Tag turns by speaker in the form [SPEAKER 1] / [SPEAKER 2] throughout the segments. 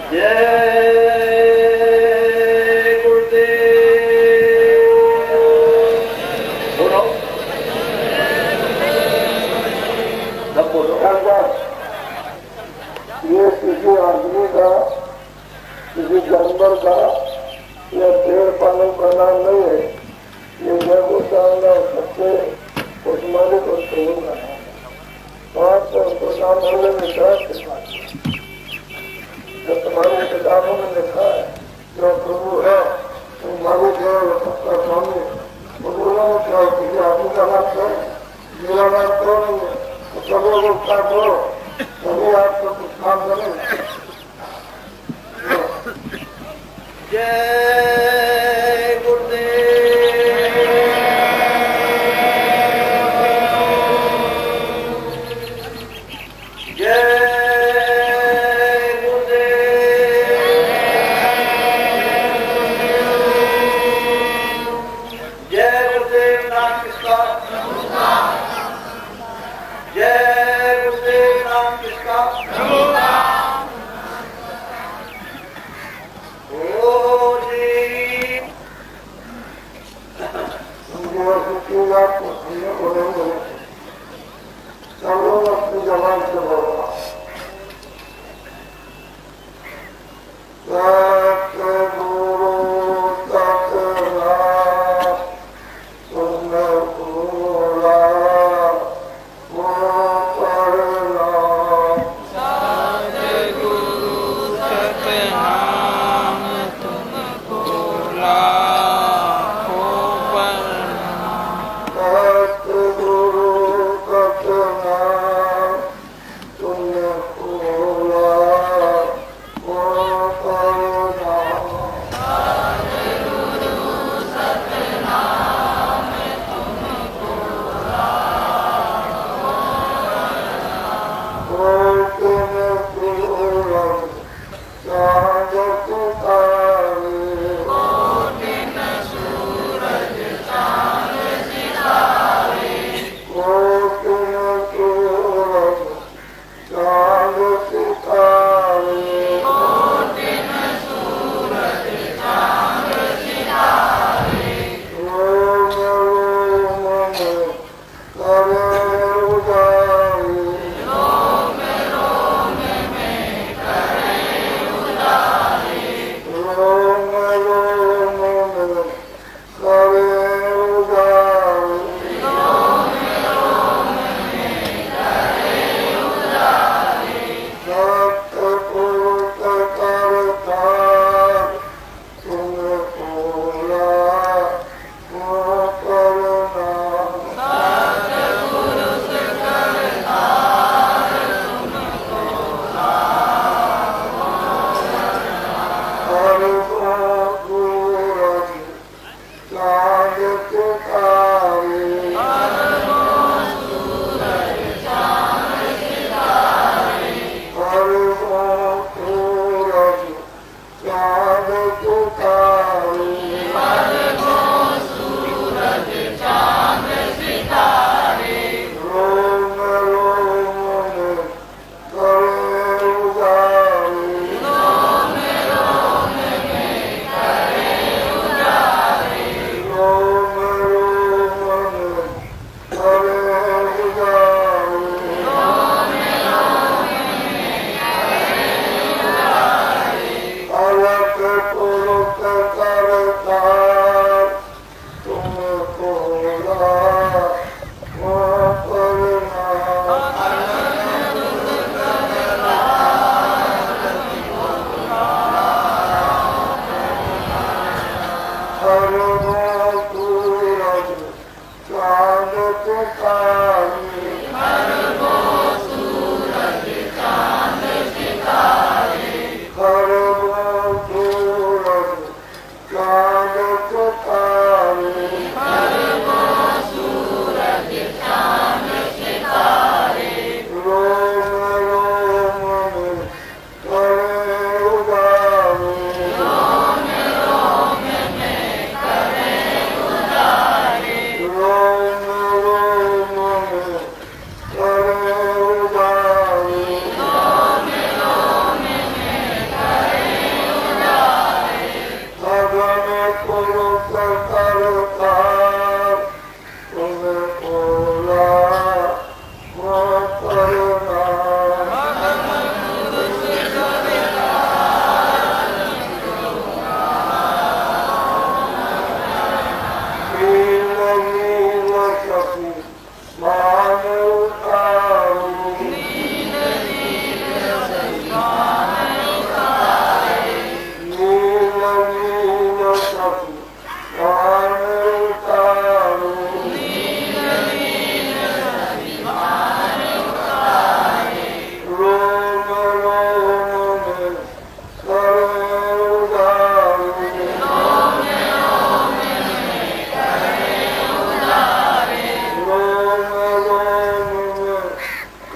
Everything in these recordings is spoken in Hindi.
[SPEAKER 1] ये किसी आदमी का, किसी जानवर का या पेड़ पालन का नाम नहीं है। ये जय गोचांगा सबसे उस मालिक और प्रभु का नाम है। बात तो उसको नाम होने में जब तुम्हारे किताबों में लिखा है जो प्रभु है तो मालिक है वो सबका स्वामी। प्रभुओं में क्या किसी आदमी का नाम क्यों, मेरा नाम क्यों नहीं है? तो प्रभु को क्या करो तभी आपको कुछ काम करें।
[SPEAKER 2] जय गुरुदेव। जय गुरुदेव। जय गुरुदेव। नाम किसका? जय गुरुदेव। नाम किसका?
[SPEAKER 1] अपनी जबान से बोलना। सतगुरु सतनाम सुन भोला वो प्रणाम।
[SPEAKER 3] सतगुरु सतनाम तुम भोला को प्रणाम।
[SPEAKER 1] सतगुरु सतनाम तुम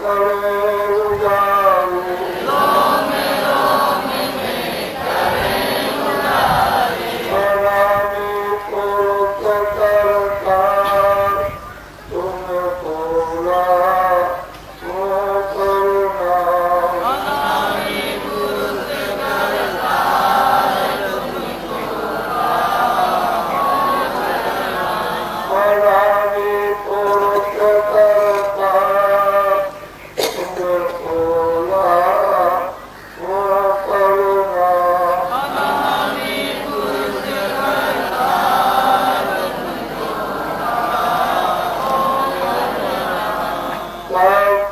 [SPEAKER 1] करे उजारू बनाने को करतार तुम बोला वो करुणा बनाने को करतार तुम बोला वो करुणा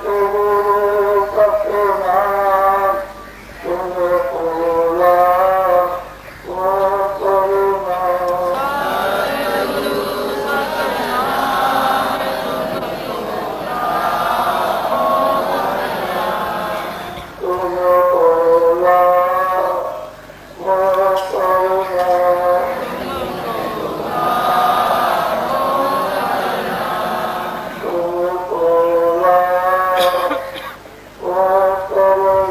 [SPEAKER 1] सतगुरु सतनाम तुम बोला वो करुणा तुम बोला वो करुणा तुम बोला वो करुणा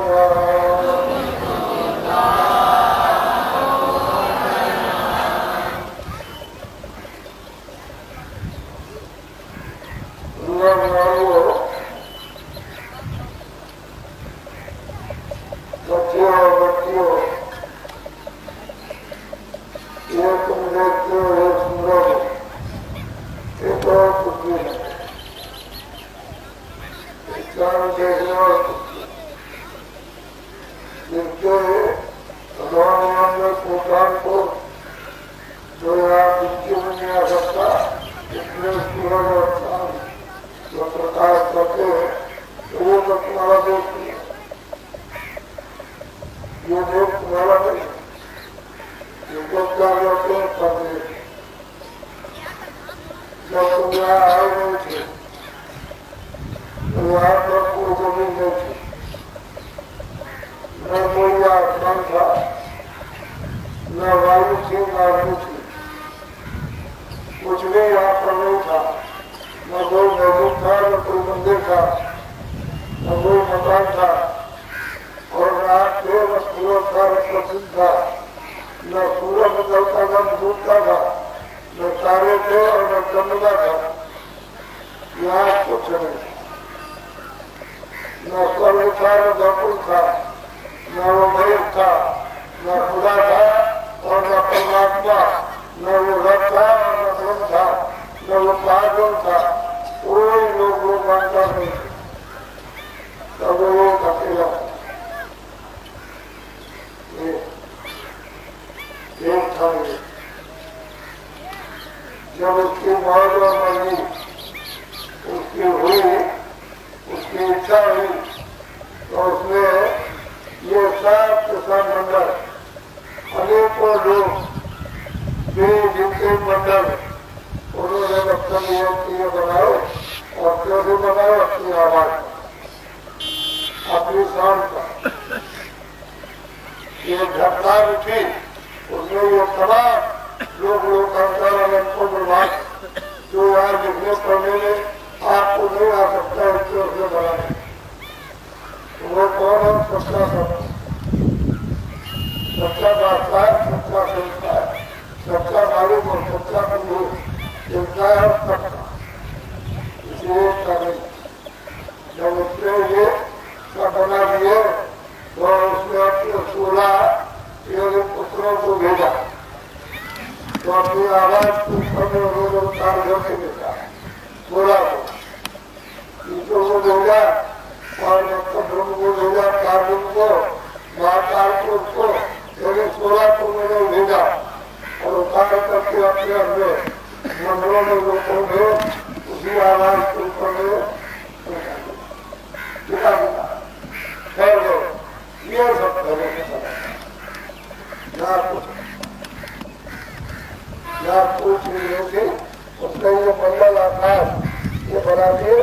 [SPEAKER 1] बच्चियों बच्चियों ये तुम देखते हो ये सुंदर ये तो खुशी है इस्लाम देखने और जिनके भगवान ने भूटान को जो यहाँ जिनकी में नहीं आ सकता इसमें सूरज और चांद जो प्रकाश करते हैं तो वो तो तुम्हारा देश नहीं है ये देश तुम्हारा नहीं है ये तो क्या करते हैं संदेश जब तुम यहाँ आए नहीं थे तो यहाँ पर कोई जमीन नहीं थी न कोई आसमान था न वायु थी न अग्नि थी कुछ भी यहाँ पर नहीं था न कोई मस्जिद था न कोई मंदिर था न कोई मकान था और न आग थे न सूरज था न पश्चिम था न सूरज निकलता था न डूबता था न तारे थे और न चंद्रमा था यहाँ कुछ नहीं न स्वर्ग था न धरती था न वो मेघ था न खुदा था और न परमात्मा न वो रथ था और न ब्रह्म था न वो पागल था कोई लोग वो मानता नहीं तब वो अकेला एक था ये जब उसकी मौत और मरनी उसकी हुई उसकी इच्छा हुई तो उसने ये सात किसान मंडल अनेकों लोग जिनके मंडल उन्होंने अपना नियम किए बनाए और कैसे बनाए अपनी आवाज अपनी शान का ये घटना उठी उसमें ये तमाम लोग को विभाग जो यहाँ लिखने पढ़ने में आपको नहीं आ सकता इससे उसने बनाए वो कौन है सच्चा सब सच्चा दास्तान सच्चा संस्कार सच्चा मालिक और सच्चा बंधु जिनका है सबका इसलिए नहीं जब उसने ये सब बना दिए तो उसने अपने 16 पुत्रों को भेजा तो अपनी आवाज उन्होंने उतार करके भेजा 16 को ईश्वर को भेजा और ब्रह्म को भेजा कार्य को महाकाल को उसको 16 को उन्होंने भेजा और उतार करके अपने अपने मंडलों में लोगों में उसी आवाज के ऊपर में गिरा दिया खैर गए ये सब पहले या कुछ नहीं होगी उसने ये मंडल आकार ये बना दिए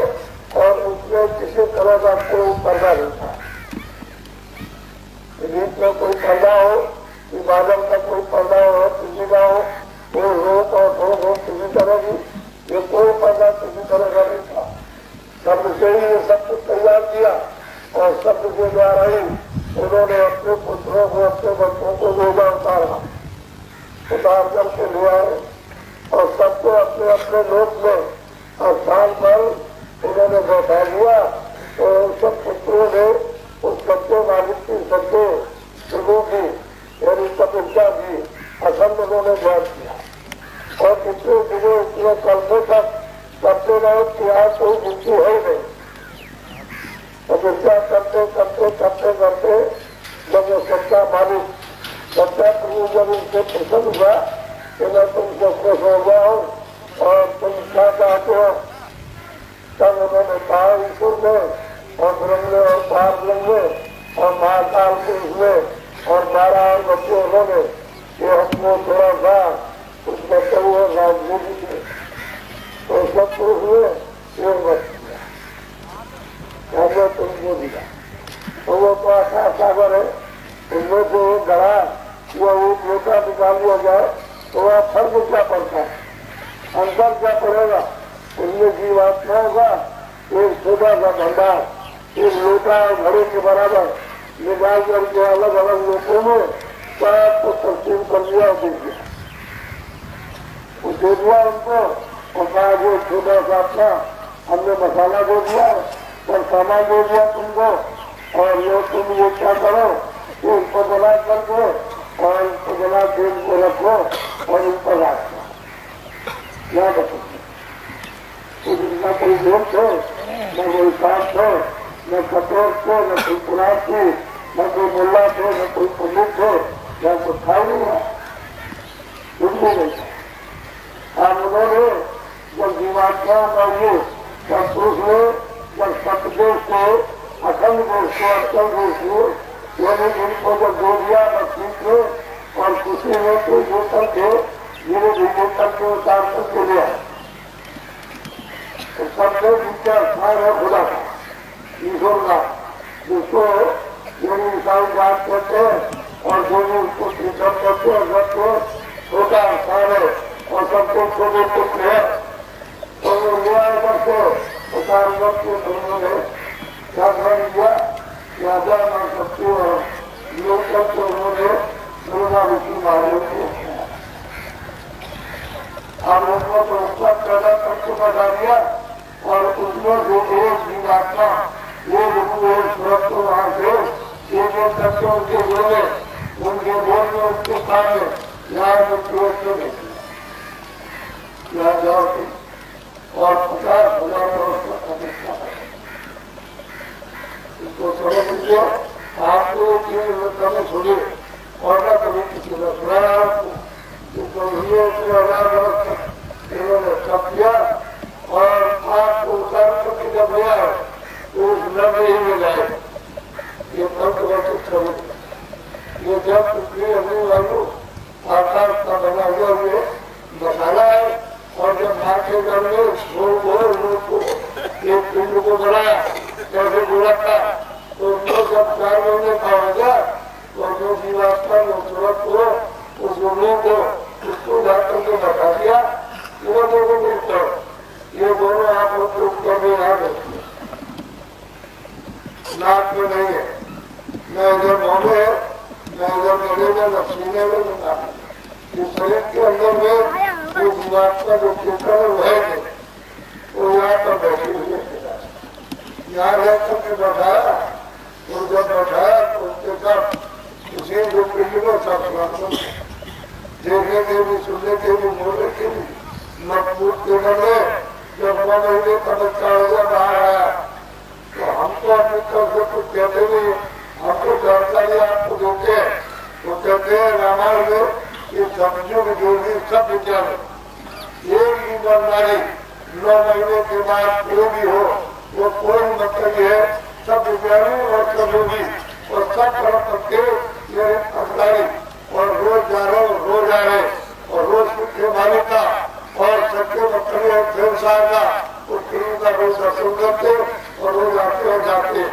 [SPEAKER 1] और उसमें किसी तरह का कोई पर्दा नहीं था बीच में कोई पर्दा हो कि बादल का कोई पर्दा हो किसी का हो कोई रोक और भोग हो किसी तरह की ये कोई पर्दा किसी तरह का नहीं था शब्द से ही ये सब कुछ तैयार किया और शब्द के द्वारा ही उन्होंने अपने पुत्रों को अपने बच्चों को रोजा उतार करके ले आए और सबको अपने अपने लोक में स्थान पर उन्होंने बैठा दिया। तो सब पुत्रों ने उस सत्य मालिक की सत्य प्रभु की यानी तपस्या की अखंड उन्होंने ज्ञान किया और पिछले दिनों इतने कलमे तक करते रहे कि आज कोई मृत्यु है नहीं। तपस्या करते करते करते करते जब वो सच्चा मालिक सच्चा प्रभु जब उनसे प्रसन्न हुआ कि मैं तुमसे खुश हो गया हूँ और तुम क्या चाहते हो, तब उन्होंने कहा ईश्वर में और ब्रह्म में और पार ब्रह्म में और महाकाल पुरुष में और 12 और बच्चे उन्होंने ये हमको थोड़ा सा उस बच्चे हुए राजनीति के तो सब पुरुष में एक बच्चे हमने तुमको दिया। तो वो तो आकाश सागर है, उनमें से एक गड़ा या एक लोटा निकाल लिया जाए तो वह फर्क क्या पड़ता है, अंतर क्या पड़ेगा। उनमें जीवात्मा होगा एक छोटा सा भंडार एक लोटा और घड़े के बराबर निकाल करके अलग अलग लोगों में सबको तस्लीम कर दिया और दे दिया। वो दे दिया उनको और कहा जो छोटा सा अपना हमने मसाला दे दिया और सामान दे दिया तुमको और ये तुम ये क्या करो कि उनको बना करके और उनको बना के उनको रखो और उन पर रखो। क्या बताओ, न कोई लोग थे, न कोई साथ थे, न कटोर थे, न कोई पुराण थे, न कोई मुल्ला थे, न कोई पंडित थे, न कोई था नहीं है, कुछ भी नहीं था। और उन्होंने जब जीवात्माओं का ये जब पुरुष ने जब सतदेश को अखंड देश को अटल देश को यानी जिनको जब दे दिया बच्ची को और किसी ने कोई जो करके धीरे धीरे करके उतार करके लिया तो सबसे ऊंचा स्थान है खुदा का ईश्वर का जिसको यानी ईसाई बात करते हैं और जो भी उसको स्वीकार करते हैं सबको छोटा स्थान है और सबको छोटे पुत्र है। तो वो लिया करके उतार करके दोनों ने क्या कर दिया राजा न सकते और लोग करके उन्होंने दुर्गा विष्णु महादेव को और उनको तो उसका पैदा करके बता दिया और उसमें जो एक जीवात्मा वो सुरक्षित वहां से एक एक करके उनके बोले उनके बोल में उसके सामने यहाँ मृत्यु यहाँ जाओ और 50,000 वर्ष का प्रतिष्ठा है। इसको समझ लीजिए, आपको कभी छोड़िए और न कभी किसी ने सुनाया आपको इन्होंने सब किया और आपको उतार करके जब लिया है तो उस नब्बे ही में जाए ये पंचवर्षित समय ये जब पृथ्वी अग्नि वायु आकाश का बना हुआ ये मसाला है और जब मार्के करने को एक पिंड को बनाया जैसे गुड़क का तो उनको जब 4 महीने का हो गया तो जो जीवात्मा जो सूरत को उस गुरु को उसको जाकर के बता दिया वो दोनों मिलते ये दोनों आप लोग उत्तर में याद रखिए नाक में नहीं है न इधर मोहने है न इधर मेरे में न सीने में न इस शरीर के अंदर में जो जीवात्मा जो चेतन है वह है वो यहाँ पर बैठी हुई है यहाँ रह करके बैठाया और जब बैठाया तो उसके साथ किसी जो पिंड में सब देखने के भी सुनने के भी बोलने के भी मजबूत के बने जब 9 महीने का बच्चा हो गया बाहर आया तो हमको अपनी तरफ से कुछ कहते नहीं हमको जानकारी आपको देते हैं तो कहते हैं रामायण में ये सब्जियों में जो भी सब विज्ञान एक भी बीमारी 9 महीने के बाद जो भी हो वो कोई मतलब है सब विज्ञानी और सब रोगी और सब तरफ करके ये अपनाई और रोज जा रहे रोज आ रहे और रोज के मालिका और सबके मतलब व्यवसाय का तो गुरु का रोज दर्शन करते और रोज आते और जाते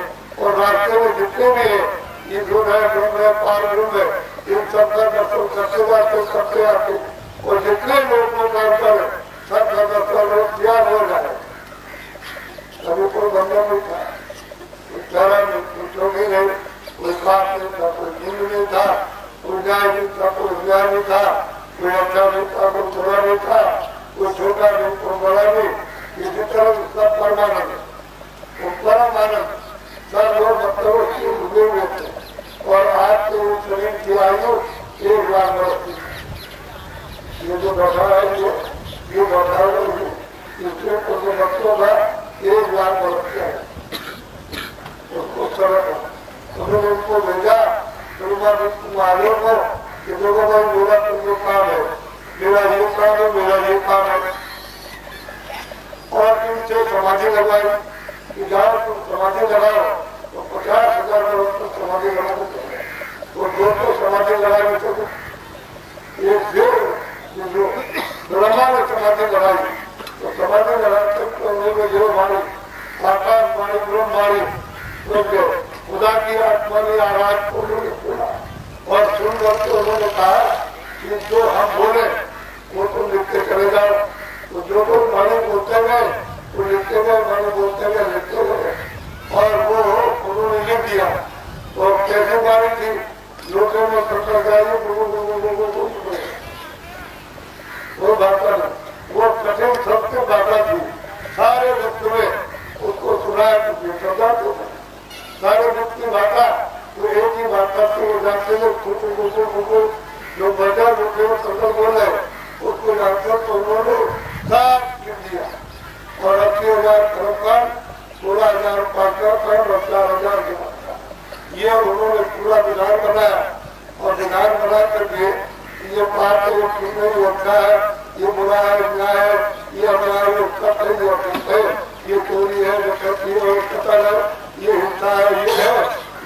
[SPEAKER 1] और रास्ते में जितने भी है ये जो है ब्रह्म है पार ब्रह्म है इन सब का दर्शन करते जाते करते आते और जितने लोग को दर्शन सब का दर्शन लोग तैयार हो जाए कभी कोई बंधन नहीं था, कोई चारा नहीं, कोई चौकी नहीं, कोई पाप नहीं था, कोई नींद नहीं था, कोई न्याय नहीं था, कोई न्याय नहीं था, कोई अच्छा नहीं था, कोई बुरा नहीं था, कोई छोटा नहीं, कोई बड़ा नहीं, किसी तरह सब परमानंद वो परम आनंद सब लोग मतलब डूबे हुए थे। और आज के वो शरीर की आयु 1 लाख वर्ष की। ये जो बैठा है ये बैठा है इसलिए तो जो बच्चों का 1 लाख वर्ष का है उसको सरल उन्होंने उनको भेजा महादेव को कि देखो भाई मेरा तो ये काम है, मेरा ये काम है, मेरा ये काम है। और इनसे समाधि लगवाई कि जहाँ तुम समाधि लगाओ तो 50,000 करोड़ तक समाधि लगा देते वो 200 समाधि लगाने से जो ब्रह्मा ने समाधि लगाई तो समाधि लगाते तो उन्होंने जो मारी आकाश मारी ब्रह्म मारी तो खुदा की आत्मा ने आवाज को उन्होंने सुना और सुनकर के उन्होंने कहा कि जो हम बोले वो तुम लिखते चले जाओ। तो जो लोग माने बोलते गए वो लिखते गए, माने बोलते गए लिखते गए और वो उन्होंने लिख दिया। तो कैसे मारी थी लोगों में प्रकट गए वो भाषा वो कठिन सत्य भाषा थी। सारे वक्त में उसको सुनाया तो सारे वक्त की भाषा तो एक ही भाषा से वो जानते हैं जो बचा जो सकल बोले उसको जानते तो उन्होंने साफ लिख दिया। और 80,000 कर्मकांड 16,000 पाठ्यक्रम 4,000 ये उन्होंने पूरा विधान बनाया। और विधान बना करके ये पाप ये ठीक नहीं होता है, ये बुरा है, न्याय है, ये हमारा है, ये चोरी है, डकैती है, कतल है, ये हिंसा है,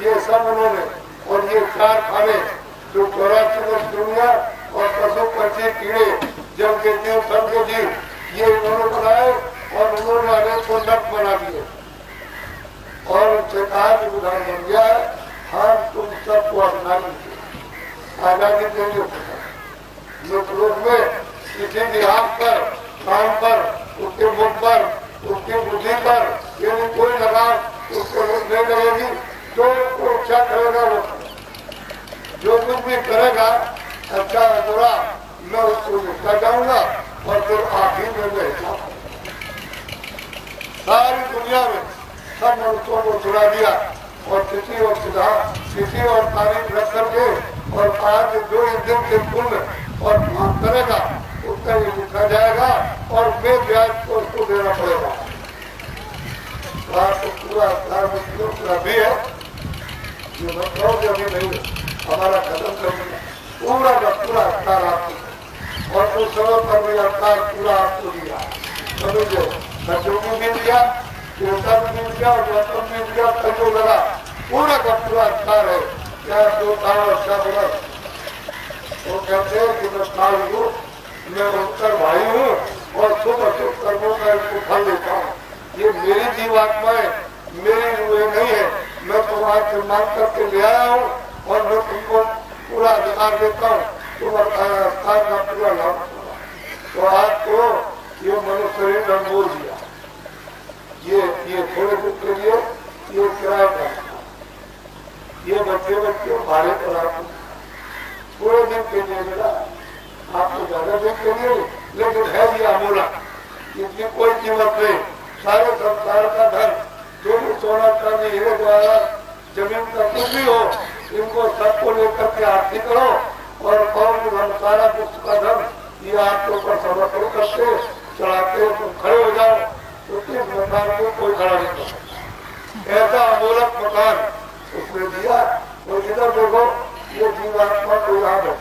[SPEAKER 1] ये सब उन्होंने। और ये 4 खाने जो 84 दुनिया और पशु पक्षी कीड़े जल के जीव सब के जीव ये उन्होंने बनाए और उन्होंने अनेक को नट बना दिए। और उनसे कहा कि विधान बन गया है, हम तुम सबको अपना लीजिए, आजादी देंगे। लोग में किसी भी हाथ पर, काम पर, उसके मुख पर, उसकी बुद्धि पर यदि कोई लगाम उसको नहीं लगेगी तो उसको इच्छा करेगा। वो जो कुछ भी करेगा अच्छा बुरा मैं उसको लिखता जाऊंगा और फिर आखिर में मैं सारी दुनिया में सब मनुष्यों को छुड़ा दिया और किसी और तारीफ रख करके और कहा कि जो इस दिन के पुण्य और पाप करेगा उसका ये लिखा जाएगा और बेब्याज को उसको देना पड़ेगा। तो पूरा भी है ये मतलब अभी नहीं है, हमारा खत्म करेंगे पूरा का पूरा अवतार आपको और उस समय पर भी अवतार पूरा आपको दिया। समझो बच्चों को भी दिया, देवता भी दिया और बच्चों भी दिया, कजो लगा पूरा का पूरा अवतार है। क्या 2 साल अच्छा बोला वो कहते हैं कि मैं साल हूँ, मैं उत्तर भाई हूँ और शुभ अशुभ कर्मों का इसको फल देता हूँ। ये मेरी जीवात्माएं मेरी हुए नहीं है, मैं तुम्हारा सम्मान करके ले आया हूँ और मैं तुमको पूरा अधिकार देता हूँ, तुम अधिकार का पूरा लाभ। तो आपको ये मनुष्य ने बोल दिया ये थोड़े दिन के लिए ये किराया का ये बच्चे भाड़े पर आपको पूरे दिन के लिए मिला, आपको ज्यादा दिन के लिए लेकिन है भी अमूला, इसकी कोई कीमत नहीं। सारे संसार का धन जो भी सोना चांदी हीरे द्वारा जमीन का कुछ भी हो इनको सबको लेकर के आरती करो और धन सारा विश्व का धन ये आपके ऊपर समर्पण करते चढ़ाते तुम खड़े हो जाओ तो किस मकान को कोई खड़ा नहीं कर। ऐसा अमूलक मकान उसने दिया। तो इधर देखो ये जीवात्मा को याद है।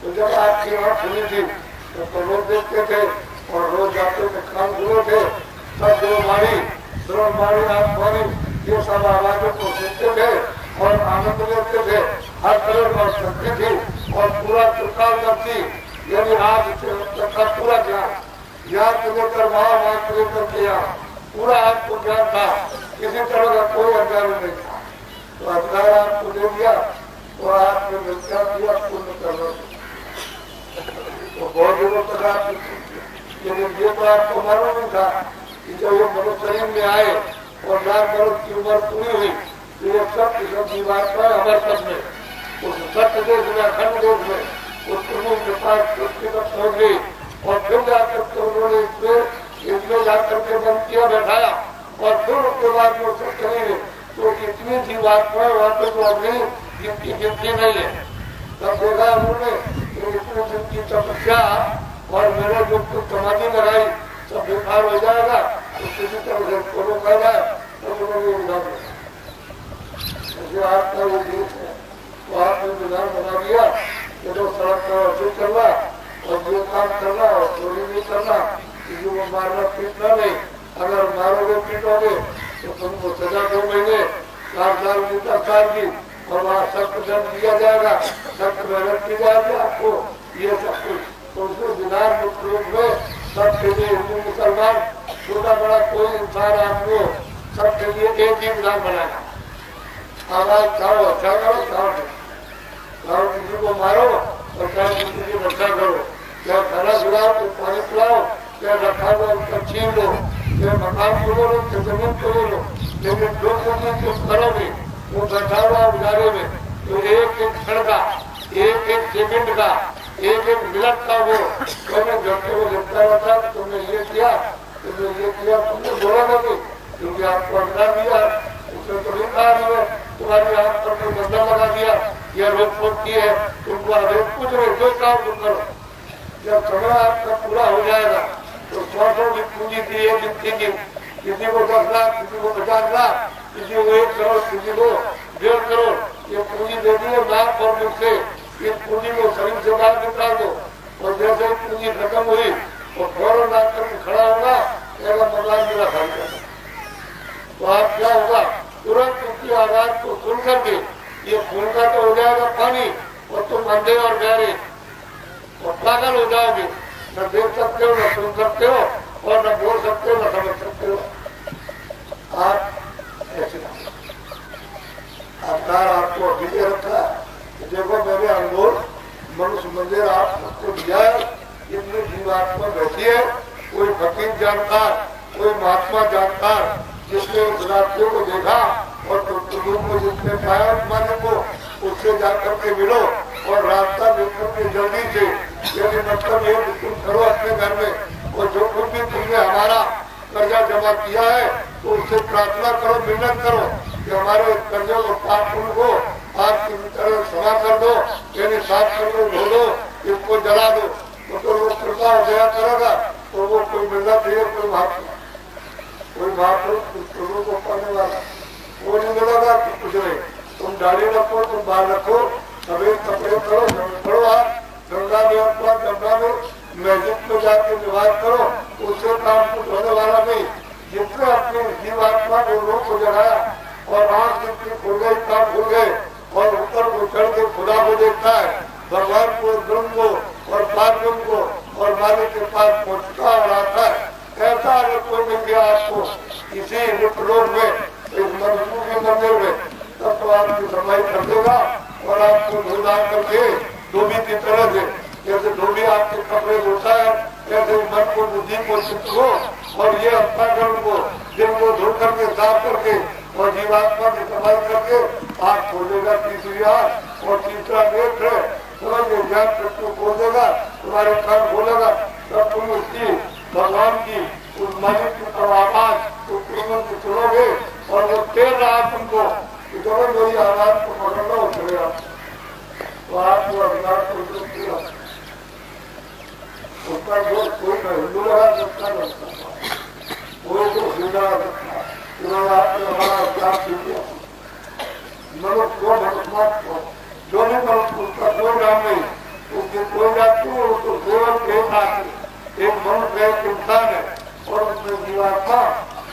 [SPEAKER 1] तो जब आपकी आँख खुली थी तो लोग देखते थे और रोज जाते थे, काम शुरू थे, सब दो मारी आँख मारी ये सब आवाजों को सुनते थे और आनंद लेते थे। हर तरह बात करती थी और पूरा प्रकार करती यानी आज का पूरा ज्ञान को लेकर वहाँ को लेकर के यहाँ पूरा आपको ज्ञान था, किसी तरह का कोई अज्ञान नहीं था। तो अधिकार आपको दे दिया तो आपने मिलता दिया पूर्ण करना। तो बहुत दिनों तक आप लेकिन ये तो आपको मालूम नहीं था कि जब ये मनुष्य शरीर में आए और 9 वर्ष की उम्र पूरी हुई तो ये सब की सब जीवात्मा हमारे सब में उस सत्य देश में अखंड देश में उस प्रभु के पास पृथ्वी तक पहुंच गई और फिर जाकर के उन्होंने इसमें जाकर के बंद किया बैठाया और फिर उसके बाद वो सब करेंगे तो इतनी जीवात्माएं वहां पर जो अग्नि गिनती नहीं है। तब देखा उन्होंने इतनी जिनकी तपस्या और मेरे जो कुछ समाधि लगाई सब बेकार हो जाएगा तो किसी तरह से फॉलो कर रहा है तब उन्होंने विधान जैसे आपका वो देश है तो आपने विधान बना दिया कि जो सड़क पर ऐसे चलना और ये काम करना और चोरी नहीं करना किसी को मारना पीटना नहीं, अगर मारोगे पीटोगे तो तुमको सजा 2 महीने 4 साल की 10 साल की और वहाँ सख्त दंड दिया जाएगा, सख्त मेहनत की जाएगी आपको ये सब कुछ। तो उसमें विधान मुख्य रूप में सबके लिए हिंदू मुसलमान छोटा बड़ा कोई इंसान आपको सबके लिए एक ही विधान बनाएगा। आवाज खाओ अच्छा करो खाओ किसी को मारो और चाहे किसी की रक्षा करो, क्या खाना खिलाओ तो पानी पिलाओ, क्या रखा लो उसका छीन लो, क्या मकान को लो क्या जमीन को लो, लेकिन जो तुम करोगे वो बैठाओ उजारे में तो एक क्षण का एक सेकंड का एक मिनट का वो तुम्हें घंटे को लिखता रहता तुमने ये किया तुमने बोला नहीं क्योंकि आपको अंदर दिया उसने तो नहीं कहा नहीं है तुम्हारी आंख पर कोई बंदा लगा दिया या रोक टोक की है तुमको अभी कुछ नहीं जो काम तुम करो। जब समय आपका पूरा हो जाएगा तो 100 की पूंजी की एक गिनती किसी को 10 लाख किसी को 50 लाख किसी को 1 करोड़ किसी को 1.5 करोड़ ये पूंजी दे दी है लाख और मुझसे इस पूंजी को शरीर से बाहर निकाल दो और जैसे ही पूंजी खत्म हुई और फौरन आकर खड़ा होगा ऐसा मकान मेरा खाली करना तो आप क्या होगा तुरंत उसकी आवाज को सुन करके ये खून का तो हो जाएगा पानी और तुम अंधे और गहरे और पागल हो जाओगे, न देख सकते हो न सुन सकते हो और न बोल सकते हो न समझ सकते हो। आप ऐसे अवतार आपको अभी दे रखा है देखो मैंने अनमोल मनुष्य मंदिर आप सबको दिया है, इतनी जीवात्मा बैठी है, कोई फकीर जानकार कोई महात्मा जानकार जिसने उस रास्ते को देखा और को जिसने पाया माने को उससे जाकर के मिलो और रास्ता देखकर के जल्दी से यदि मतलब ये तुम करो अपने घर में और जो कुछ भी तुमने हमारा कर्जा जमा किया है तो उससे प्रार्थना करो मिन्नत करो कि हमारे कर्जे को पाप को आप तरह क्षमा कर दो यानी साफ कर दो धो दो इसको जला दो तो वो कृपा दया करेगा तो वो कोई मिलना चाहिए कोई प्रभु को पाने वाला वो नहीं मिलेगा कि कुछ नहीं। तुम दाढ़ी रखो तुम बाल रखो सभी कपड़े करो करो आप गंगा में अपना गंगा में मस्जिद में जाके निवास करो उससे काम कुछ होने वाला नहीं। जिसने अपनी जीवात्मा को रोग को जगाया और आंख जितनी खुल गई काम खुल गए और ऊपर को चढ़ के खुदा को देखता है भगवान को ब्रह्म को और पार्वती को और मालिक के पास पहुंचता और आता है। ऐसा अगर कोई मिल गया आपको किसी रोड में इस मजदूर के मंदिर में तब तो आपकी सफाई कर देगा और आपको धोधार करके धोबी की तरह से जैसे धोबी आपके कपड़े धोता है ऐसे मन को बुद्धि को चित्त को और ये अंतःकरण को दिल को धो करके साफ करके और जीवात्मा की सफाई करके आप खोलेगा तीसरी आंख और तीसरा नेत्र समझ ज्ञान को खोल देगा तुम्हारे कान खोलेगा तब तुम उसकी भगवान की उस मालिक की आवाज उस प्रेम को सुनोगे और वो तेल रहा तुमको इधर मेरी आवाज को पकड़ना उतरेगा तो आपको अधिकार को किया उसका दोष कोई न हिंदू लगा सकता न कोई तो हिंदा सकता उन्होंने आपने हमारा अधिकार किया मनुष्य को मनुष्य जो नहीं मनुष्य उसका कोई नाम नहीं उसकी कोई जाति हो उसको केवल एक मनुष्य एक इंसान है और उसमें जीवात्मा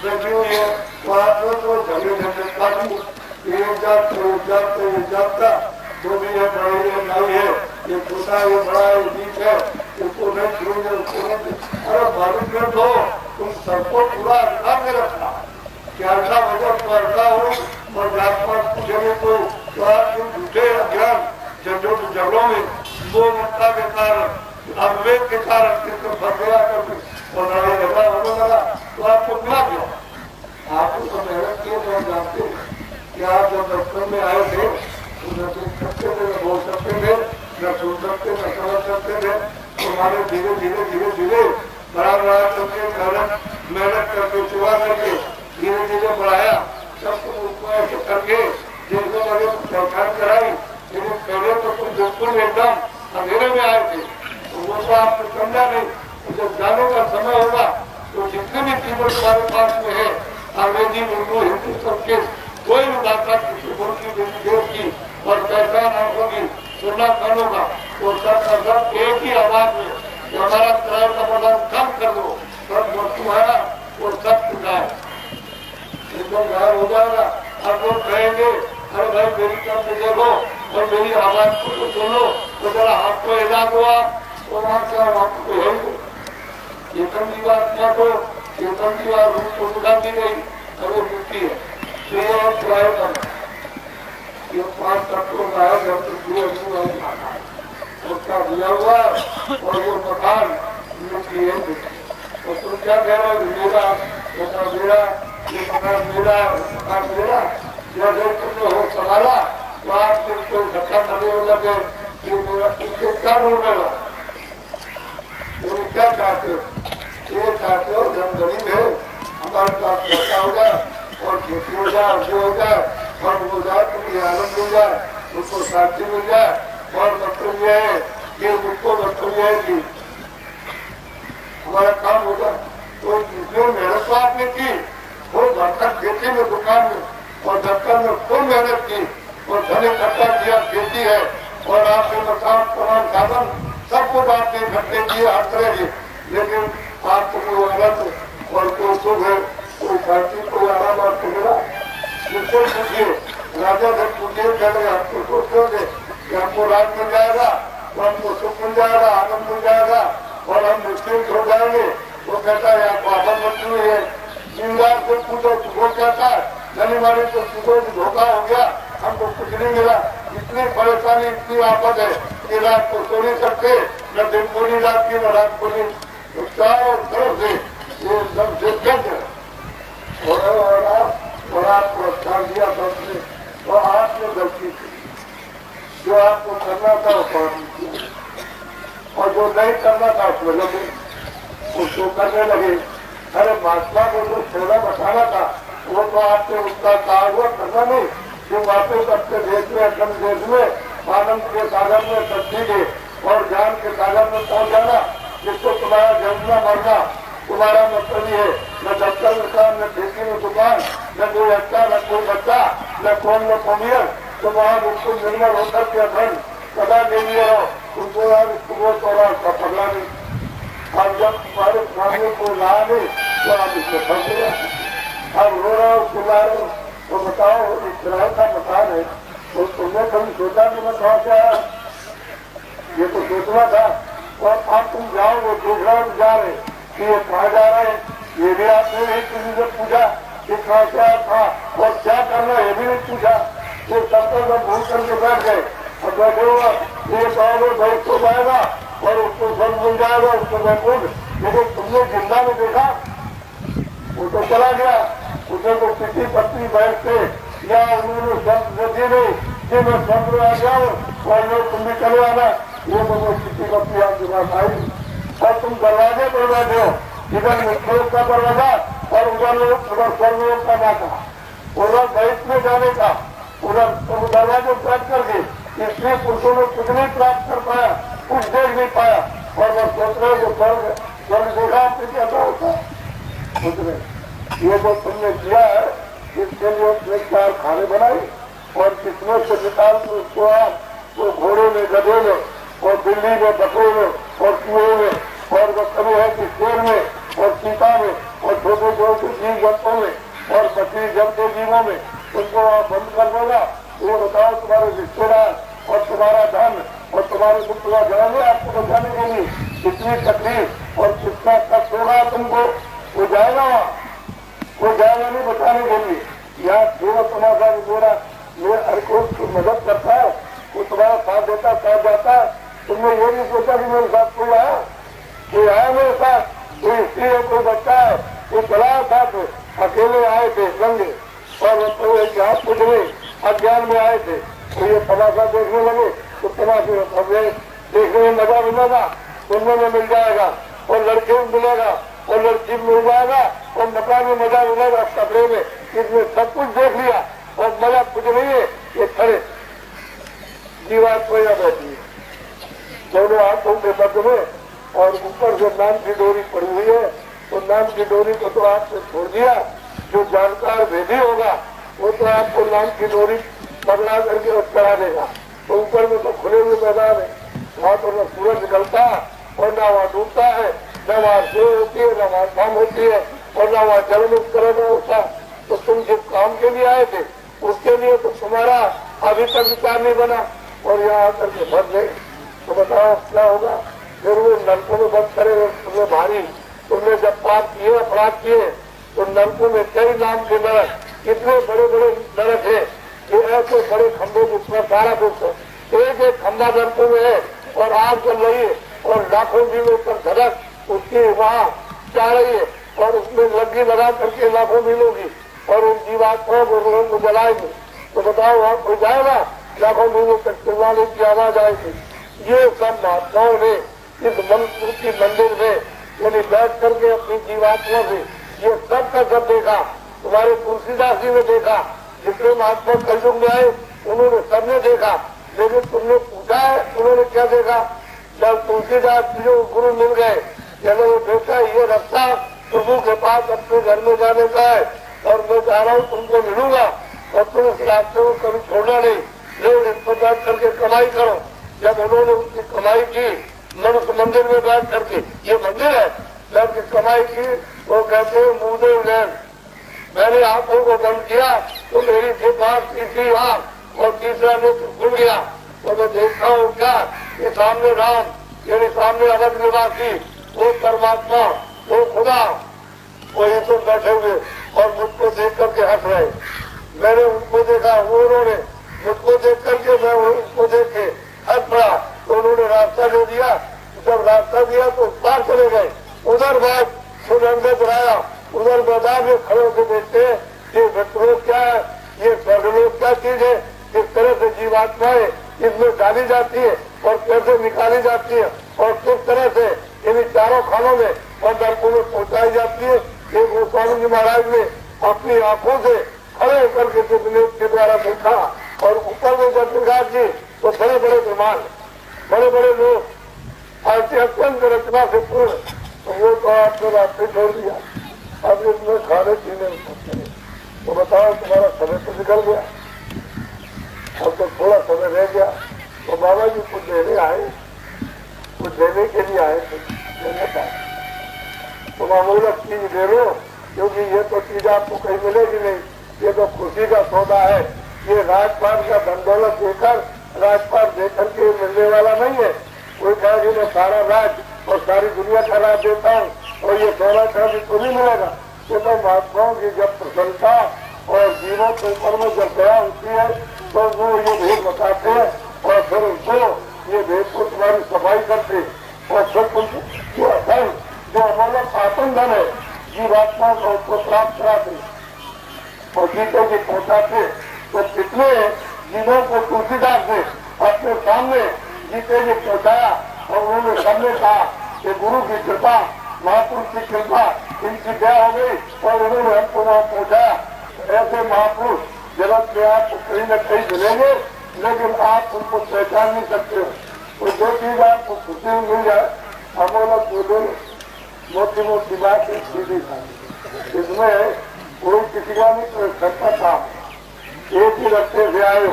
[SPEAKER 1] बैठी हुई है तो झगड़े झगड़े काटू एक जात का जो भी है बड़ी है नाई है ये छोटा है ये बड़ा है बीच है इसको नहीं छूंगे उसको नहीं। अरे भारत में तो तुम सबको पूरा अधिकार में रखना क्या ऐसा वजह पड़ता हो और जात पात पूछेंगे तो तुम झूठे अज्ञान झगड़ों में वो ममता के कारण अविवेक के कारण फंस गया और लड़ाई झगड़ा होने लगा तो आपको मिला क्या? आपको तो मेहनत किए तो हम जानते हैं कि आप जब दफ्तर में आए थे तो न सुन सकते थे, न बोल सकते थे, न सुन सकते, न समझ सकते थे। तो हमारे धीरे धीरे धीरे धीरे बड़ा बड़ा करके मेहनत करके सेवा करके धीरे धीरे बढ़ाया। सब तुम उसको ऐसे करके जैसे लगे पहचान कराई। लेकिन पहले तो तुम बिल्कुल एकदम अंधेरे में आए थे, तो वो तो आपने समझा नहीं। तो जब जाने का समय होगा तो जितने भी चीजें तुम्हारे पास में है, अंग्रेजी, उर्दू, हिंदी, सबके कोई भी भाषा किसी मुल्क की देश की और पहचान होगी, सुनना कम होगा, तो सब एक ही आवाज में कि हमारा किराए का बदल कम कर दो, सब तुम्हारा वो सब सुनाए एकदम गायब हो जाएगा। अब लोग कहेंगे अरे भाई मेरी तरफ से देखो और मेरी आवाज को तो सुनो, तो जरा हाथ को हिला दो आप, तो वहां से आपको कहेंगे चेतन की बात क्या तो चेतन की बात रूप को बुला दी गई और वो मिलती है। तो ये ट्राई करना, ये 5 तत्वों का है जब उसका दिया हुआ और वो मकान मिट्टी है। तो तुम क्या कह रहे हो? मेरा मकान मेरा, ये मकान मेरा, मकान मेरा। जैसे तुमने हो संभाला तो आप तुमको धक्का करने लगे कि मेरा तुमसे क्या बोलने लगा, तुम क्या चाहते हो? ये चाहते हो जब गरीब है हमारे पास पैसा हो जाए और खेती हो जाए, अर्जी हो जाए और हो जाए, तुम्हें आनंद मिल जाए, उसको शांति मिल जाए। और मतलब यह है कि मुझको मतलब यह है कि हमारा काम होगा। तो जिसने मेहनत आपने की वो दफ्तर खेती में, दुकान में और दफ्तर में खूब मेहनत की और धन इकट्ठा किया, खेती है और आपने मकान, प्रमाण, साधन सब कुछ आपने इकट्ठे किए हर तरह के। लेकिन आपको कोई आनंद और कोई सुख है, कोई शांति, कोई आराम आपको मिला? जिसको पूछिए, राजा से पूछिए, पहले आपको सोचोगे कि हमको राज मिल जाएगा, तो हमको सुख मिल जाएगा, आनंद मिल जाएगा और हम निश्चिंत हो जाएंगे। वो कहता है आपको आदम बनी है। जिंदार से पूछो वो कहता है नहीं मारे तो सुबह धोखा हो गया, हमको कुछ नहीं मिला। इतनी परेशानी, इतनी आफत है कि रात को सो नहीं सकते, न दिन को नहीं रात की, न रात को नहीं। तो चारों तरफ से ये एकदम से जग है और आपको स्थान दिया सबने, तो आपने गलती की। जो आपको करना था वो काम किया और जो नहीं करना था उसमें लगे, उसको करने लगे। अरे महात्मा को जो सेवा बचाना था वो तो आपने उसका कहा हुआ करना नहीं, जो वापस अपने देश में, अपने देश में आनंद के सागर में, शक्ति के और ज्ञान के सागर में पहुंच जाना, जिसको तुम्हारा जन्मना मरना तुम्हारा मतलब ही है। न दफ्तर में काम, न खेती में दुकान, न कोई अच्छा, न कोई बच्चा, न कौन, न कौमियत। तो वहाँ बिल्कुल निर्मल होकर के अखंड सदा ले लिए हो, तुमको यार सुबह तोड़ा उसका पगला नहीं। अब जब तुम्हारे सामने को रहा नहीं तो आप इसमें फंस गए। अब रो रहे हो, चिल्ला रहे हो, तो बताओ इस तरह का मकान है तो तुमने कभी सोचा कि मैं कहाँ से आया? ये तो सोचना था। और अब तुम जाओ, वो दूसरा जा रहे कि ये कहाँ जा रहे हैं, ये भी आपने नहीं किसी से पूछा कि कहाँ से आया था और क्या करना, ये भी नहीं पूछा। ये सब तो जब भूल करके बैठ गए और बैठे हुआ ये कहोगे भाई तो जाएगा और उसको सब मिल जाएगा, उसको बैठूंग। लेकिन तुमने जिंदा में देखा, वो तो चला गया। उसे तो किसी पत्नी बैठ के या उन्होंने शब्द दिए नहीं कि मैं शब्द आ जाऊँ और लोग तुम भी चले आना, ये तो वो किसी पत्नी आपके पास आई। और तुम दरवाजे पर बैठे हो, इधर लोग का दरवाजा और उधर स्वर्गलोक का नाका, उधर दैत में जाने का, उधर दरवाजे बैठ करके इसलिए पुरुषों ने कुछ नहीं प्राप्त कर पाया, कुछ देख नहीं पाया। और वह सोच रहे जो स्वर्ग देखा आपने क्या होता कुछ नहीं। ये जो तुमने किया है इसके लिए उसने 4 खाने बनाई और किसमें से निकाल कर उसको आप वो घोड़े में, गधे में और बिल्ली में, बकरे में और चूहे में और वो कभी है कि शेर में और चीता में और छोटे छोटे जीव जंतुओं में और बकरी जमते जीवों में उनको आप बंद कर देगा। ये बताओ तुम्हारे रिश्तेदार और तुम्हारा धन और तुम्हारे दुख का जाने आपको बचाने के लिए कितनी तकलीफ और कितना कष्ट होगा तुमको, वो जाएगा वहाँ, वो जाएगा नहीं बचाने के लिए। यहाँ जो तुम्हारा बोला ये हर कोई मदद करता है, वो तुम्हारा साथ देता, साथ जाता है। तुमने ये नहीं सोचा कि मेरे साथ कोई आया मेरे साथ, कोई स्त्री है, कोई बच्चा है, वो चलाया था तो अकेले आए थे संगे और तो यहाँ कुछ नहीं अज्ञान में आए थे तो ये तमाशा देखने लगे तो तमाशे देखने में मजा मिलेगा, सुनने में मिल जाएगा और लड़के में मिलेगा और लड़की मिल जाएगा और मकान में मजा मिलेगा कपड़े में, इसमें सब कुछ देख लिया और मजा कुछ नहीं है। ये खड़े जीवात को या बैठी है दोनों हाथों के बद में और ऊपर जो नाम की डोरी पड़ी हुई है तो नाम की डोरी को तो आपने छोड़ दिया, जो जानकार भेदी होगा वो तो आपको नाम की डोरी पकड़ा करके और चढ़ा देगा। तो ऊपर में तो खुले हुए मैदान है, वहाँ तो न सूरज निकलता और न वहाँ डूबता है, न वहाँ सूर्य होती है, न वहाँ शाम होती है और न वहाँ जल में करना होता। तो तुम जिस काम के लिए आए थे उसके लिए तो तुम्हारा अभी तक विचार नहीं बना और यहाँ आकर के भर गए तो बताओ क्या होगा। फिर वो नलकों में बंद करे तुमने भारी, तुमने जब पाप किए अपराध किए तो नलकों में कई नाम के नरक, कितने बड़े बड़े नरक है कि ऐसे बड़े खंभे जिसमें सारा कुछ एक एक खंभा नलकों में है और आग चल रही है और लाखों मीलों पर धड़क उसकी वहाँ जा रही है और उसमें लग्गी लगा करके लाखों मीलों की और उन जीवात्माओं को रोहन को जलाएंगे। तो बताओ वहाँ कोई जाएगा, लाखों मीलों तक चिल्लाने की आवाज आएगी। ये सब महात्माओं ने इस मनुष्य मंदिर में यानी बैठ करके अपनी जीवात्मा से ये सब का सब देखा। तुम्हारे तुलसीदास जी ने देखा, जितने महात्मा कलयुग में आए उन्होंने सबने देखा, लेकिन तुमने पूछा है उन्होंने क्या देखा। जब तुलसीदास जी जो गुरु मिल गए जब वो देखा ये रास्ता प्रभु के पास अपने घर में जाने का है और मैं जा रहा हूँ तुमको मिलूंगा और तुम इस रास्ते को कभी छोड़ना नहीं, लोग इस पर बैठ करके कमाई करो। जब उन्होंने उसकी कमाई की मनुष्य मंदिर में बैठ करके, ये मंदिर है, बैठ के कमाई की, वो कहते हैं मुझे नैन, मैंने आंखों को बंद किया तो मेरी तीसरी आंख और तीसरा नेत्र खुल गया तो मैं देखता हूँ क्या ये सामने राम यानी सामने अवध निवासी वो परमात्मा वो खुदा वही तो बैठे हुए और मुझको देख करके हंस रहे। मैंने उनको देखा, वो उन्होंने मुझको देख करके मैं उनको देख के हंस पड़ा तो उन्होंने रास्ता दे दिया। जब रास्ता दिया तो पार चले गए, उधर बात सुनंदे आया, उधर मैदान में खड़े होकर देखते हैं ये विद्रोह क्या है, ये स्वर्गलोक क्या चीज है, किस तरह से जीवात्माएं इसमें डाली जाती है और कैसे निकाली जाती है और किस तरह से इन चारों खानों में और नरकों में पहुंचाई जाती है। एक गोस्वामी जी महाराज ने अपनी आंखों से खड़े होकर के दिनेश के द्वारा देखा और ऊपर में जब देखा जी तो बड़े बड़े विमान, बड़े बड़े लोग ऐसे अत्यंत रचना से पूर्ण, तो वो तो आपने रास्ते छोड़ दिया, अब इसमें खाने पीने में सकते नहीं। तो बताओ तुम्हारा समय तो निकल गया, अब तो थोड़ा समय रह गया। तो बाबा जी कुछ देने आए, कुछ देने के लिए आए थे, देने का तो मामूलक चीज दे लो क्योंकि ये तो चीज आपको कहीं मिलेगी नहीं, ये तो खुशी का सौदा है। ये राजपाट का धन दौलत देकर राजपाट देकर के मिलने वाला नहीं है। कोई कहा कि मैं सारा राज और सारी दुनिया का राज देता हूँ और ये सोना चांदी तो नहीं मिलेगा। ये तो महात्माओं की जब प्रसन्नता और जीवों के ऊपर में जब दया होती है तो वो ये भेद बताते हैं और फिर उनको ये भेद को तुम्हारी सफाई करते और फिर उनको धन जो अमूलक आत्म धन है जीवात्माओं को उसको प्राप्त कराते और जीतों की पहुंचाते। तो कितने जीवों को तुलसीदास ने अपने सामने जीते जी पहुंचाया और उन्होंने सबने कहा कि गुरु की कृपा महापुरुष की कृपा इनकी दया हो गई और उन्होंने हमको वहां पहुंचाया। ऐसे महापुरुष जगत में आपको कहीं न कहीं मिलेंगे लेकिन आप उनको पहचान नहीं सकते हो। तो जो चीज आपको खुशी मिल जाए अमोलक बोलो मोटी मोटी बात है, सीधी बात, इसमें कोई किसी का नहीं करता था। एक ही रास्ते से आए,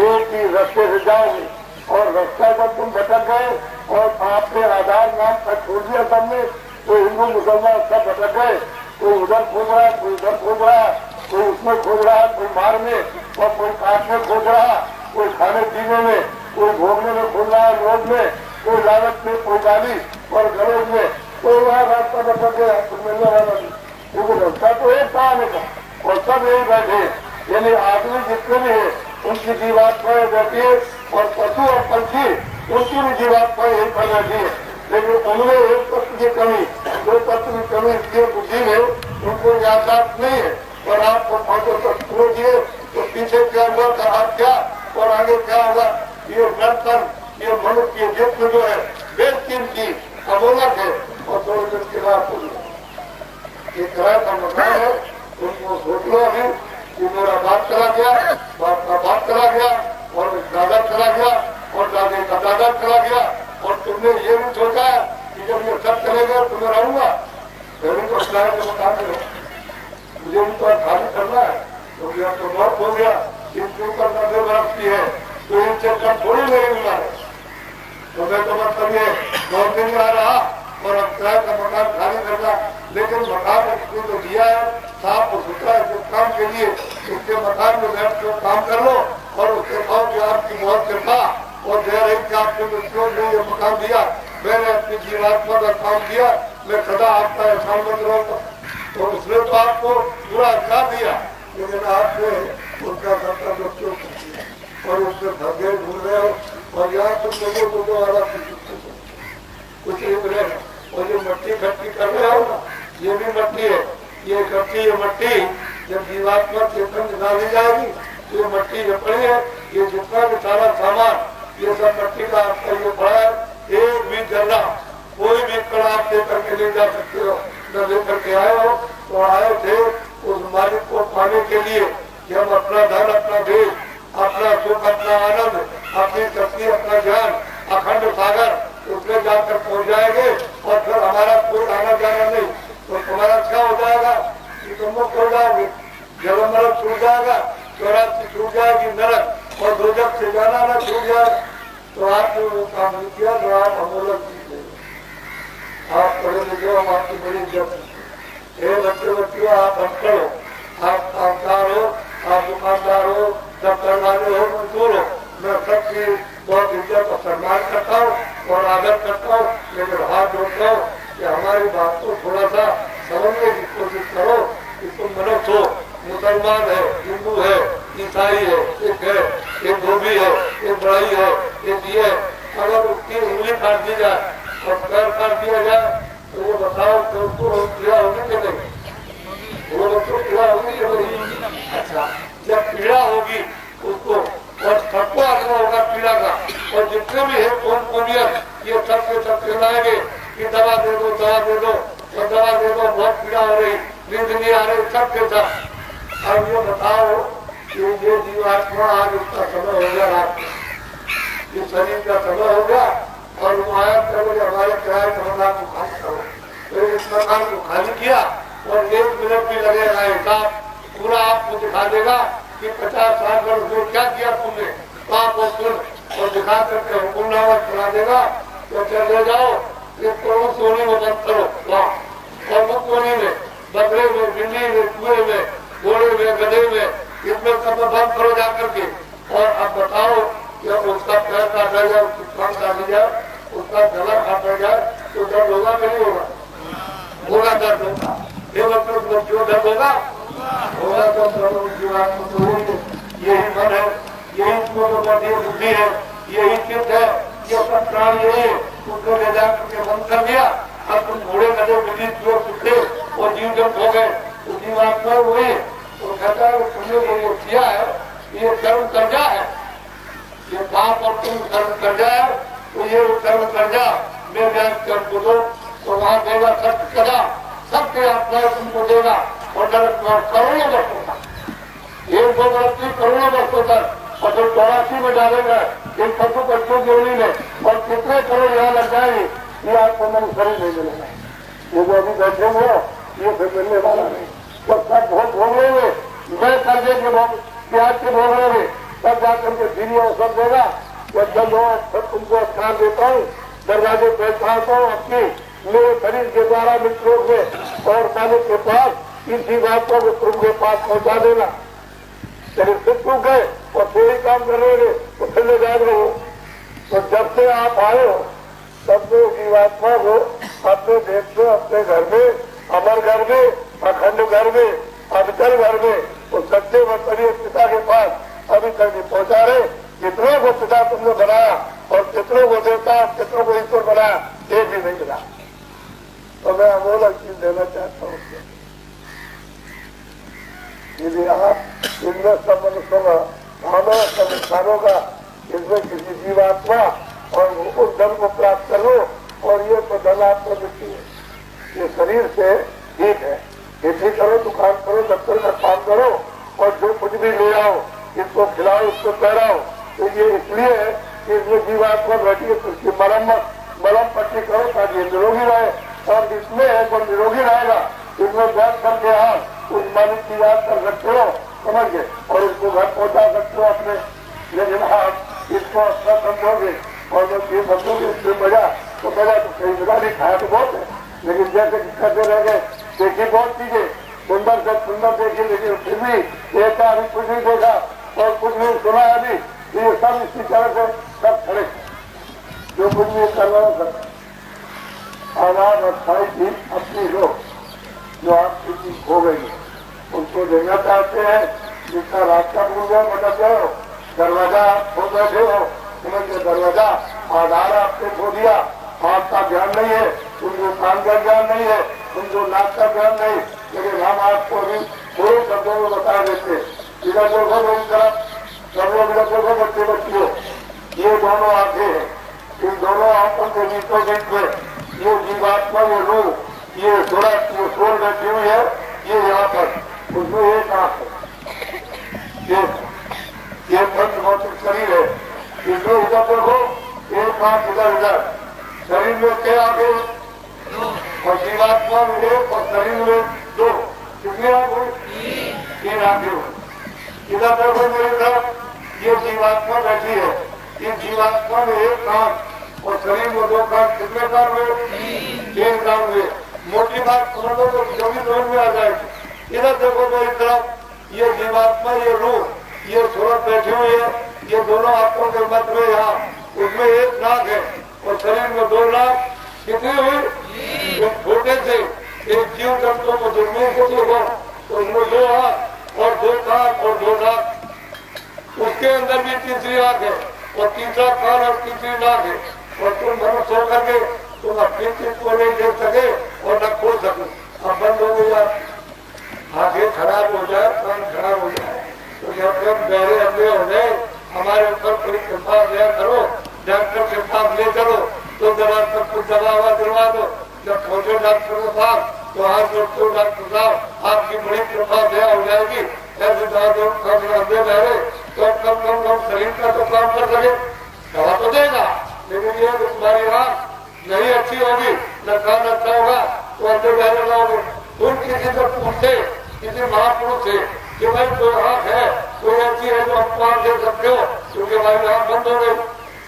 [SPEAKER 1] एक ही रास्ते से जाओगे और रास्ता जब तुम भटक गए और आपने आधार नाम का छोड़ दिया सबने तो हिंदू मुसलमान सब भटक गए। कोई उधर खोज रहा है, कोई उधर खोज रहा है, कोई उसमें खोज रहा है, कोई मार में और कोई काट में खोज रहा है, कोई खाने पीने में, कोई भोगने में खोज रहा है, रोड में, कोई लालच में, कोई गाली और गलोज में, कोई वहाँ रास्ता भटक गया कुछ मिलने वाला नहीं। क्योंकि रास्ता तो एक था आने का और सब यही बैठे, यानी आदमी जितने भी है उनकी जीवात्माएं बैठी है और पशु और पंछी उनकी भी जीवात्माएं यही पर बैठी है। लेकिन उनमें एक तत्व की कमी, दो तत्व की कमी इसलिए बुद्धि में उनको यादाश्त नहीं है। और आपको 5 तक छोड़ दिए तो पीछे क्या हुआ था, आप क्या और आगे क्या होगा। ये नर्तन, ये मनुष्य की जिस्म जो है बेकीमती अमूलक है। और 2 दिन के बाद ये किराए का मकान है, उनको सोच लो अभी कि मेरा बाप चला गया, बाप का बाप चला गया और दादा चला गया और दादे का दादा चला गया। और तुमने ये भी सोचा कि जब ये सब चले गए तो मैं रहूंगा। मेरे को किराए का मकान है, मुझे उनको खाली करना है क्योंकि अब तो मौत हो गया। इनके ऊपर 90 बरस की है तो इनसे कम थोड़ी मेरी उम्र है। तो मैं तो मतलब ये 9 दिन में आ रहा और अब किराए का मकान खाली करना। लेकिन मकान इसको तो दिया है साफ और सुथरा है जिस काम के लिए, उसके मकान में बैठ कर काम कर लो और उसके बाद जो आपकी बहुत कृपा और दे रही कि आपने मुझको जो ये मकान दिया, मैंने अपनी जीवात्मा का काम किया, मैं सदा आपका एहसान मंद रहूंगा। तो उसने तो आपको पूरा अधिकार दिया, लेकिन आपने उसका कर्तव्य क्यों किया और उससे धगे भूल रहे हो। और यहाँ तुम लोगों को जो आ रहा कुछ एक रहे और ये मट्टी इकट्ठी कर रहे हो ना, ये भी मट्टी है। ये इकट्ठी ये मट्टी जब जीवात्मा चेतन निकाली जाएगी तो ये मट्टी जो पड़ी है, ये जितना भी सारा सामान ये सब मट्टी का आपका ये पड़ा है। एक भी जल्ला कोई भी कड़ा आप लेकर के ले जा सकते हो, न लेकर के आए हो। तो आए थे उस मालिक को पाने के लिए कि हम अपना धन, अपना देश, अपना सुख, अपना आनंद, अपनी शक्ति, अपना ज्ञान, अखंड सागर उसमें जाकर पहुंच जाएंगे और फिर हमारा कोई आना जाना नहीं। तो तुम्हारा क्या हो जाएगा कि तुम लोग खो जाओगे, जब नरक छूट जाएगा, 84 छूट जाएगी नरक और दोजख से जाना न छूट जाए। तो आपने वो काम नहीं किया जो आप अमूलक चीज है। आप पढ़े लिखे हो, हम आपकी बड़ी इज्जत। बच्चे आप अनपढ़ हो, आप कामदार हो, आप दुकानदार हो, दफ्तर वाले हो, मजदूर हो, मैं सबकी बहुत इज्जत और सम्मान करता हूँ और आदर करता हूँ। लेकिन हाथ जोड़ता हूँ कि हमारी बात को थोड़ा सा समझने की कोशिश करो कि तुम मनुष्य हो, मुसलमान है, हिंदू है, ईसाई है, सिख है, एक धोबी है, एक बड़ाई है, एक ये है। अगर उसकी उंगली काट दी जाए और पैर काट दिया जाए तो ये बताओ कि उसको पीड़ा होगी कि नहीं? वो उसको पीड़ा होगी कि नहीं? अच्छा, जब पीड़ा होगी उसको और सबको आग्रह होगा पीड़ा का। और जितने भी है कौन ये सब के सब चिल्लाएंगे कि दवा दे दो, दवा दे दो और दवा दे दो, बहुत पीड़ा हो रही, नींद नहीं आ रही, सब के सब। अब ये बताओ कि ये जीवात्मा आज उसका समय हो गया, रात ये शरीर का समय हो गया और वो आया करोगे हमारे किराए का मकान को खाली करो। तो इस मकान को खाली किया और 1 मिनट भी लगेगा हिसाब पूरा आपको दिखा देगा कि 50 साल में क्या किया तुमने, पाप और पुण्य, और दिखा करके हुक्मनामा चला देगा। तो चले जाओ एक करोड़ सोने में बंद करो वहाँ और वो कोने में, बकरे में, बिल्ली में, कुएं में, घोड़े में, गधे में, इसमें सब बंद करो जाकर के। और अब बताओ कि उसका पैर काटा जाए, उसकी टांग काटी जाए, उसका गला काटा जाए तो दर्द होगा कि नहीं होगा? होगा, दर्द होगा। ये मतलब क्यों दर्द होगा? होगा तो जीवात्मा तो यही मन है, यही बुद्धि है, यही चित्त है, ये सब प्राण यही है। उसको ले जाकर के बंद कर दिया। अब तुम घोड़े गधे बिल्ली कुत्ते और जीव जब हो गए तो जीवात्मा हुए। तो कहता है तुमने जो ये किया है ये कर्म कर्जा है, ये पाप और तुम कर्म कर्जा है। तो ये कर्म कर्जा में व्यास कर दो तो वहां देगा सत्य कदा, सबके आत्मा तुमको देगा और करोड़ों वर्षों तक, 1-2 वर्ष की करोड़ों वर्षों तक, और फिर 84 में डालेगा इन पशु पक्षियों की उंगली में। और कितने करोड़ यहाँ लग जाएंगे ये आपको मन शरीर नहीं मिलेगा। ये जो अभी बैठे हुए ये फिर मिलने वाला नहीं। तो सब भोग भोग लेंगे, मैं कर्जे के भोग, प्याज के भोग लेंगे, तब जाकर के धीरे अवसर देगा। जब जब फिर तुमको स्थान देता हूँ, दरवाजे बैठाता हूँ अपनी मेरे शरीर के द्वारा मित्रों में और मालिक के पास, इसी बातों को तुमके पास पहुँचा देना। शरीर फिर टूट गए और कोई काम करोगे तो फिर ले जा रहे हो। तो जब से आप आए हो तब से जीवात्मा को अपने देश में, अपने घर में, अमर घर में, अखंड घर में, अविचल घर में, तो सच्चे वत्सलीय पिता के पास अभी तक नहीं पहुंचा रहे। कितनों को पिता तुमने बनाया और कितनों को देवता, कितनों को ईश्वर बनाया, एक भी नहीं मिला। तो मैं अमूलक चीज देना चाहता हूँ कि यहाँ इनमें सब मनुष्यों का भावों सब इंसानों का इसमें किसी जीवात्मा और उस धन को प्राप्त करो और ये तो धन आत्मवृत्ति है। ये शरीर से ठीक है, खेती करो, दुकान करो, दफ्तर का काम करो और जो कुछ भी ले आओ इसको खिलाओ, इसको तैराओ। तो ये इसलिए है कि इसमें जीवात्मा बैठी है तो उसकी मलम पट्टी करो ताकि निरोगी रहे। और इसमें है जो निरोगी रहेगा इसमें बैठ करके आप उस मालिक की याद कर सकते हो, समझ गए, और उसको घर पहुंचा सकते हो अपने। लेकिन आप इसको अच्छा समझोगे और जब ये समझोगे इसमें मजा तो कहीं मिला नहीं, खाया तो बहुत है लेकिन जैसे करते रह गए, देखी बहुत चीजें सुंदर से सुंदर देखी लेकिन फिर भी एक अभी कुछ नहीं देखा और कुछ नहीं सुना अभी, ये सब इसी तरह से सब खड़े जो कुछ भी करना सकता। आवाज अस्थाई थी अपनी लोग जो आपकी चीज हो गई उनको देना चाहते हैं, जिसका रास्ता भूल गया बता जाओ, दरवाजा आप खो बैठे हो, समझ दरवाजा आधार आपने खो दिया, आपका ज्ञान नहीं है, उनको कान का ज्ञान नहीं है, उनको नाक का ज्ञान नहीं, लेकिन हम आपको अभी थोड़े शब्दों में बता देते। इधर देखो मेरी तरफ, सब लोग इधर देखो बच्चे बच्चियों, ये दोनों आंखें हैं, इन दोनों आंखों के बीचों बीच में ये जीवात्मा, ये रूह, ये सूरज, ये सोल बैठी हुई है, ये यहाँ पर उसमें एक आंख है, ये पंच भौतिक शरीर है, इसमें इधर देखो एक आंख इधर इधर, शरीर में क्या आगे और जीवात्मा में एक और शरीर में दो, कितने आंख हुई? तीन आंखें हुई। इधर देखो मेरी तरफ, ये जीवात्मा बैठी है, ये जीवात्मा में एक कान और शरीर में दो कान, कितने कान हुए? तीन कान हुए। मोटी बात समझो तो जो भी समझ में आ जाएगी। इधर देखो मेरी तरफ, ये जीवात्मा, ये रूह, ये सूरत बैठी हुई है, ये दोनों आंखों के मध्य में यहाँ, उसमें एक नाक है और शरीर में दो नाक, कितने हुई? एक छोटे से एक जीव जंतु को दुर्मिल को देखो तो उसमें दो हाथ और दो कान और दो नाक, उसके अंदर भी तीसरी आंख है और तीसरा कान और तीसरी नाक है, और तुम मनुष्य होकर के तुम अपनी चीज को नहीं देख सके और न खोल सके। अब बंद हो गई, आंखें खराब हो जाए, कान खराब हो जाए, तो जब तक बहरे अंधे हो गए हमारे ऊपर कोई कृपा दया करो, डॉक्टर के पास ले चलो तो दवा सब कुछ दवा हुआ दिलवा दो। जब पहुंचो डॉक्टर के पास तो हाथ जोड़ते डॉक्टर साहब आपकी बड़ी कृपा दया हो जाएगी, ऐसे अंधे बहरे तो कम शरीर का तो काम कर सके, दवा तो देगा, लेकिन ये तुम्हारी आँख नहीं अच्छी होगी, न कान अच्छा होगा तो अंधे बहरे लाओगे। तुम किसी से पूछते, किसी महापुरुष से कि भाई कोई आँख है, कोई ऐसी है जो आप पार दे सकते हो, क्योंकि भाई आँख बंद हो गई।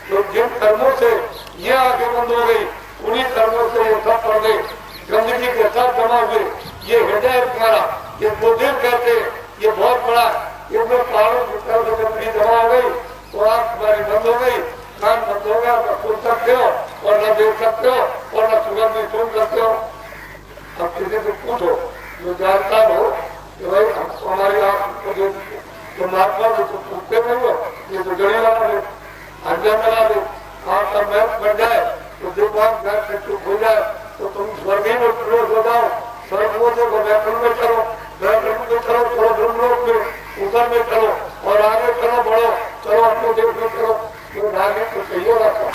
[SPEAKER 1] तो जिन कर्मों से ये आंखें बंद हो गई, उन्हीं कर्मों से ये सब पड़ गई, गंदगी के साथ जमा हुए। ये हृदय तुम्हारा, ये दिल कहते, ये बहुत बड़ा, इसमें पहाड़ों की तरफ से गंदगी जमा हो गई तो आँख तुम्हारी बंद हो गई, कान बंद हो गया, न सुन सकते हो और न देख सकते हो और न सुगंध भी सुन सकते हो। अब किसी से पूछो जो जानता हो कि भाई हमारी आँख को जो महात्मा को पूछते नहीं हो, ये तो जड़ी लगा दे, अंजन लगा दे, आँख का मैच बढ़ जाए तो जो बात घर से चुप हो जाए तो तुम स्वर्गीय में प्रवेश हो जाओ, स्वर्गों से वैकुंठ में चलो, वैकुंठ में चलो, चलो ब्रह्मलोक में ऊपर में चलो और आगे चलो, बढ़ो, चलो अपने देश में चलो, तो आगे तो सही होगा।